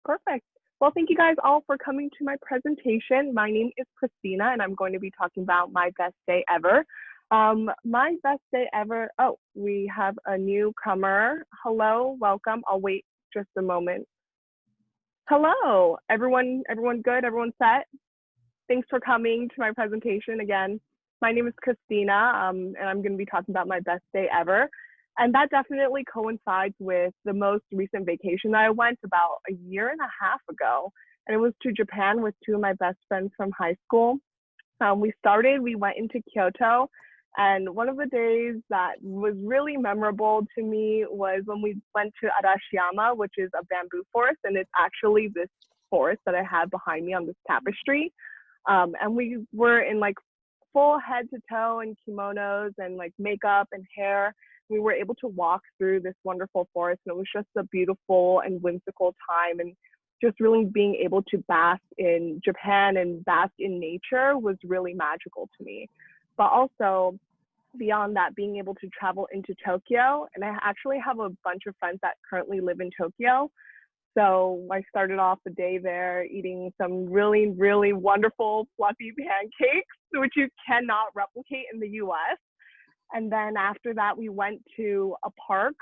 Perfect. Well, thank you guys all for coming to my presentation. My name is Christina, and I'm going to be talking about my best day ever. My best day ever. Oh, we have a newcomer. Hello, welcome. I'll wait just a moment. Hello, everyone. Everyone good? Everyone set? Thanks for coming to my presentation again. My name is Christina, and I'm going to be talking about my best day ever. And that definitely coincides with the most recent vacation that I went about a year and a half ago. And it was to Japan with two of my best friends from high school. We went into Kyoto. And one of the days that was really memorable to me was when we went to Arashiyama, which is a bamboo forest. And it's actually this forest that I have behind me on this tapestry. And we were in like full head to toe in kimonos and like makeup and hair. We were able to walk through this wonderful forest, and it was just a beautiful and whimsical time. And just really being able to bask in Japan and bask in nature was really magical to me. But also, beyond that, being able to travel into Tokyo, and I actually have a bunch of friends that currently live in Tokyo. So I started off the day there eating some really, really wonderful fluffy pancakes, which you cannot replicate in the US. And then after that, we went to a park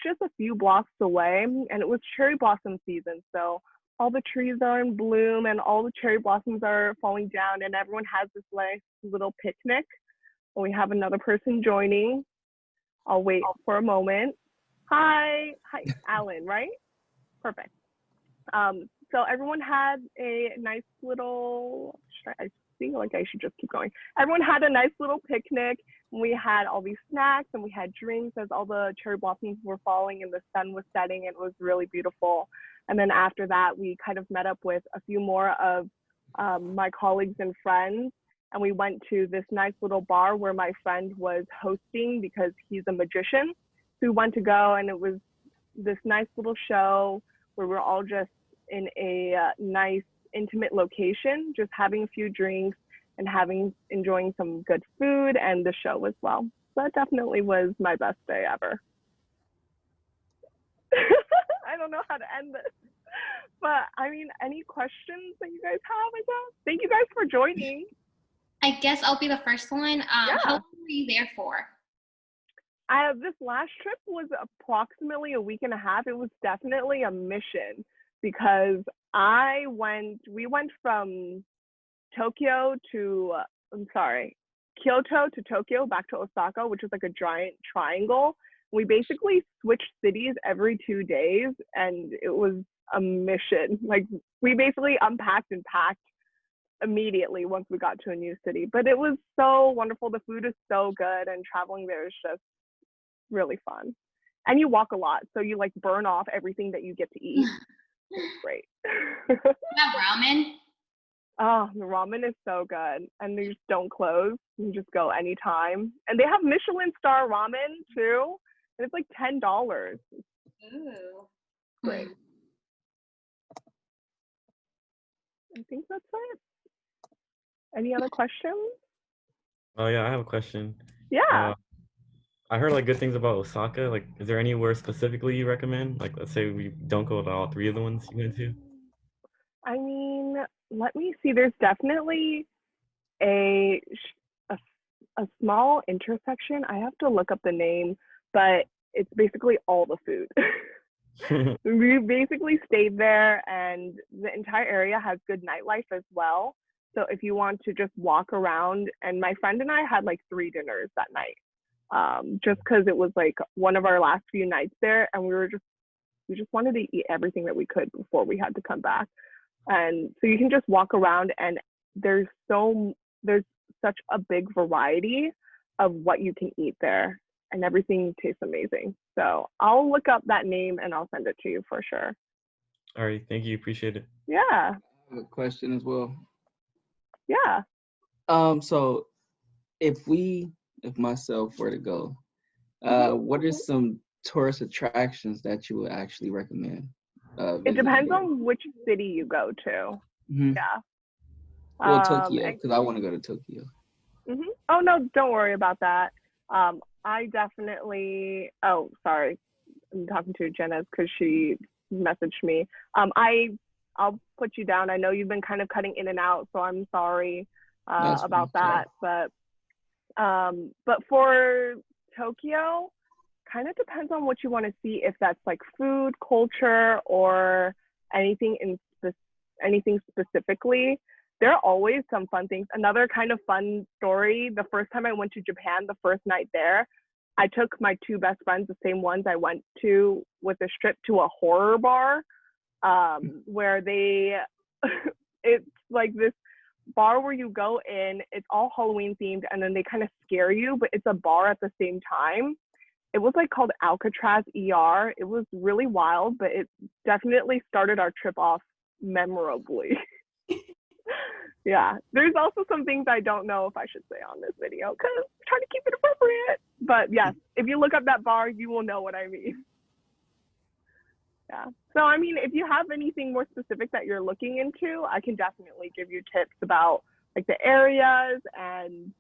just a few blocks away, and it was cherry blossom season. So all the trees are in bloom and all the cherry blossoms are falling down, and everyone has this nice little picnic. We have another person joining. I'll wait for a moment. Hi, Alan, right? Perfect. So everyone had a nice little, I feel like I should just keep going. Everyone had a nice little picnic. We had all these snacks and we had drinks as all the cherry blossoms were falling and the sun was setting. It was really beautiful. And then after that, we kind of met up with a few more of my colleagues and friends. And we went to this nice little bar where my friend was hosting because he's a magician. So we went to go, and it was this nice little show where we're all just in a nice, intimate location, just having a few drinks and enjoying some good food and the show as well. So that definitely was my best day ever. I don't know how to end this, but I mean, any questions that you guys have? I guess. Thank you guys for joining. I guess I'll be the first one. How long were you there for? This last trip was approximately a week and a half. It was definitely a mission because we went from Kyoto to Tokyo, back to Osaka, which is like a giant triangle. We basically switched cities every 2 days, and it was a mission. Like, we basically unpacked and packed immediately once we got to a new city. But it was so wonderful. The food is so good, and traveling there is just really fun. And you walk a lot, so you like burn off everything that you get to eat. It's great. You have ramen? Oh, the ramen is so good, and they just don't close. You just go anytime. And they have Michelin star ramen too, and it's like $10. Ooh. Great. I think that's it. Any other questions? Oh yeah, I have a question. Yeah. I heard like good things about Osaka. Like, is there anywhere specifically you recommend? Like, let's say we don't go to all three of the ones you went to. I mean, let me see. There's definitely a small intersection. I have to look up the name, but it's basically all the food. We basically stayed there, and the entire area has good nightlife as well. So if you want to just walk around, and my friend and I had like 3 dinners that night, just because it was like one of our last few nights there, and we just wanted to eat everything that we could before we had to come back. And so you can just walk around, and there's such a big variety of what you can eat there, and everything tastes amazing. So I'll look up that name and I'll send it to you for sure. All right, thank you, appreciate it. Yeah. I have a question as well. Yeah. So if myself were to go, what are some tourist attractions that you would actually recommend? It depends on which city you go to. Mm-hmm. Yeah. Well, Tokyo, because I want to go to Tokyo. Mm-hmm. Oh no, don't worry about that. I definitely. Oh, sorry. I'm talking to Jenna because she messaged me. I'll put you down. I know you've been kind of cutting in and out, so I'm sorry about that. But for Tokyo, kind of depends on what you want to see. If that's like food, culture, or anything anything specifically. There are always some fun things. Another kind of fun story, the first time I went to Japan, the first night there, I took my two best friends, the same ones I went to with this trip, to a horror bar, where it's like this bar where you go in, it's all Halloween themed, and then they kind of scare you, but it's a bar at the same time. It was like called Alcatraz ER. It was really wild, but it definitely started our trip off memorably. Yeah, there's also some things I don't know if I should say on this video because I'm trying to keep it appropriate. But yes, if you look up that bar, you will know what I mean. Yeah. So, I mean, if you have anything more specific that you're looking into, I can definitely give you tips about like the areas and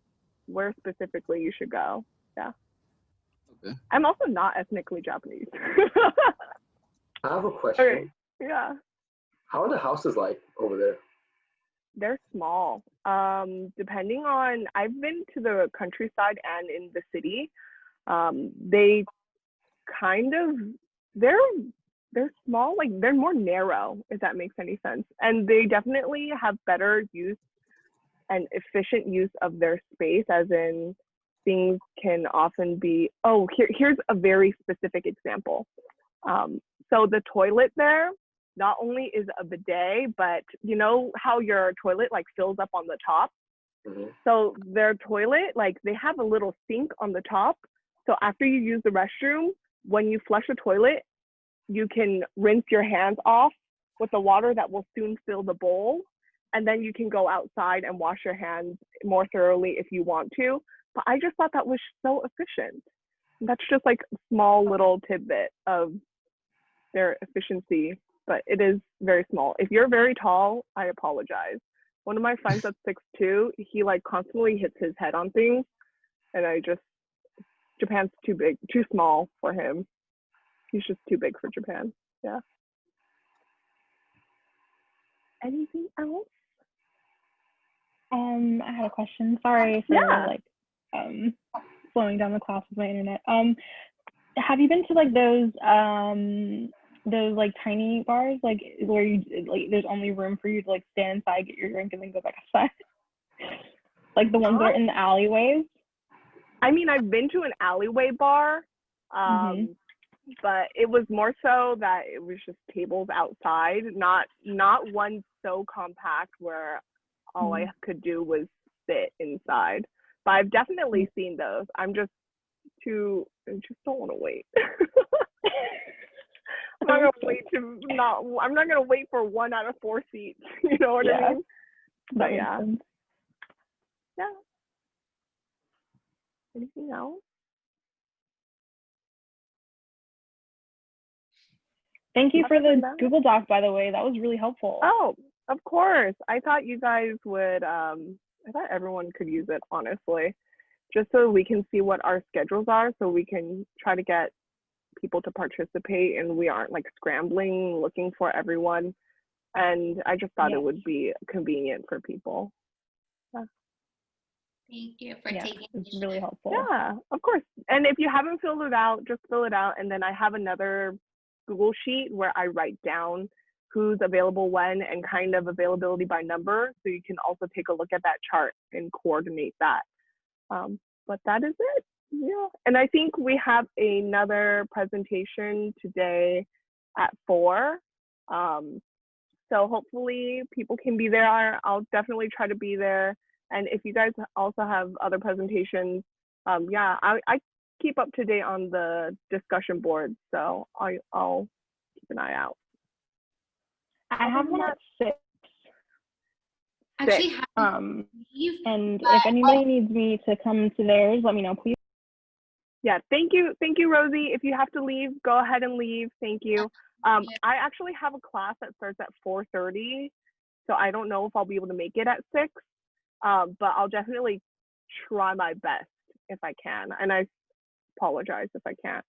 where specifically you should go. Yeah. Okay. I'm also not ethnically Japanese. I have a question. Okay. Yeah. How are the houses like over there? They're small. Depending on, I've been to the countryside and in the city. They kind of, they're small, like they're more narrow, if that makes any sense. And they definitely have better use and efficient use of their space, as in things can often be, here's a very specific example. So the toilet there, not only is a bidet, but you know how your toilet like fills up on the top? Mm-hmm. So their toilet, like they have a little sink on the top. So after you use the restroom, when you flush the toilet, you can rinse your hands off with the water that will soon fill the bowl. And then you can go outside and wash your hands more thoroughly if you want to. But I just thought that was so efficient. That's just like a small little tidbit of their efficiency, but it is very small. If you're very tall, I apologize. One of my friends that's 6'2", he like constantly hits his head on things, and Japan's too big, too small for him. He's just too big for Japan. Yeah. Anything else? I had a question. Sorry for slowing down the class with my internet. Have you been to like those like tiny bars, like where you like there's only room for you to like stand inside, get your drink, and then go back outside? Like the ones that are in the alleyways? I mean, I've been to an alleyway bar, but it was more so that it was just tables outside, not one so compact where all I could do was sit inside. But I've definitely seen those. I just don't want to wait. I'm not gonna wait for 1 out of 4 seats. You know what I mean? But yeah. Anything else? Thank you for the Google Doc, by the way. That was really helpful. Oh, of course. I thought you guys would, I thought everyone could use it, honestly, just so we can see what our schedules are, so we can try to get people to participate and we aren't like scrambling, looking for everyone. And I just thought it would be convenient for people. Yeah. Thank you for taking it. It's really helpful. Yeah, of course. And if you haven't filled it out, just fill it out. And then I have another Google sheet where I write down who's available when and kind of availability by number. So you can also take a look at that chart and coordinate that. But that is it. Yeah. And I think we have another presentation today at 4. So hopefully people can be there. I'll definitely try to be there. And if you guys also have other presentations, I keep up to date on the discussion board, so I'll keep an eye out. I have one at 6. Actually, and if anybody needs me to come to theirs, let me know, please. Yeah, thank you, Rosie. If you have to leave, go ahead and leave. Thank you. I actually have a class that starts at 4:30, so I don't know if I'll be able to make it at 6. But I'll definitely try my best if I can, and I apologize if I can't.